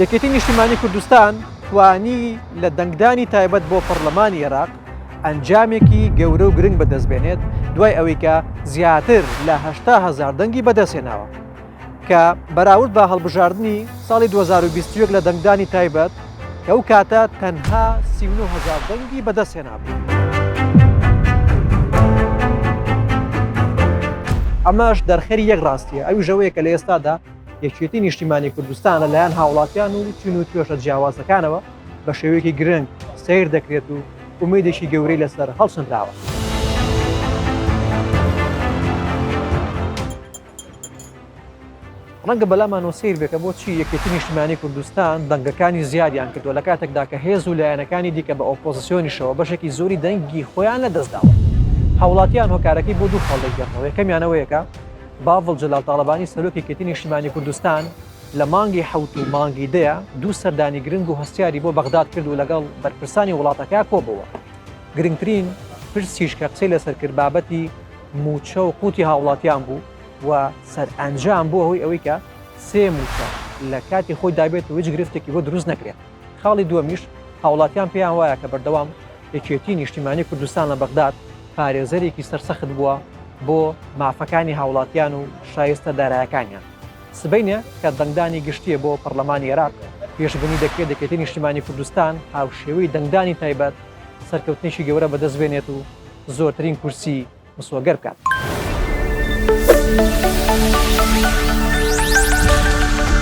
یەکێتی نیشتیمانی کوردستان توانی لە دەنگدانی تایبەت بۆ پەرلەمانی عێراق ئەنجامێکی گەورە و گرنگ بەدەستبێنێت دوای ئەوەی کە زیاتر لە 800,000 دەنگی بەدەستێناوە کە بەراورد بە هەڵبژاردننی ساڵی 2021 لە دەنگدانی تایبەت کە ئەو کاتە تەنها 39,000 دەنگی بەدەستێنابوو. ئەمەش دەرخەری یەک ڕاستیە ئەو ژەوەیە کە لە ئێستادا یەکێتی نیشتیمانی کوردستان لەلایەن هاوڵاتیان و چین و توێشە جیاوازەکانەوە بە شێوەیەکی گرنگ سیر دەکرێت و ئومێدێکی گەورەی لەسەر هەڵسەندراوە. ڕەنگە بەلامانەوە سیر بێکە بۆچی یەکێتی نیشتیمانی کوردستان دەنگەکانی زیادیان کردووە لە کاتێکدا کە هێز و لایەنەکانی دیکە بە ئۆپۆزیسیۆنیشەوە بەشێکی زۆری دەنگی خۆیان لەدەستداوە. هاوڵاتیان هۆکارەکەی بۆ دوو خەڵ دەگەڕنەوە. یەکەمیانەوەیەکە باڤڵ جەلال تاڵەبانی سەرۆکی یەکێتی نیشتیمانی کوردستان لە مانگی حەوت و مانگی دەیە دوو سەردانی گرنگ و هەستیاری بۆ بەغداد کرد و لەگەڵ بەرپرسانی وڵاتەکە کۆبەوە. گرنگترین پرسیش کە قسەی لەسەر کرد بابەتی موچە و قوتی هاوڵاتیان بوو و سەرئەنجام بوو ئەوەی کە سێ موچە لە کاتی خۆی دابێت و هیچ گرفتێکی بۆ دروست نەکرێت. خاڵی دووەمیش هاوڵاتیان پێیان وایە کە بەردەوام یەکێتی نیشتیمانی کوردستان لە بەغداد پارێزەرێکی سەرسەخت بووە بۆ مافەکانی هاوڵاتیان و شایستە دارایەکانیان. سبەینە کە دەنگدانی گشتیە بۆ پەرلەمانی عێراق پێشبینی دەکرێت یەکێتی نیشتیمانی کوردستان هاوشێوەی دەنگدانی تایبەت سەرکەوتنێکی گەورە بەدەستبێنێت و زۆرترین کورسی مسۆگەر بکات.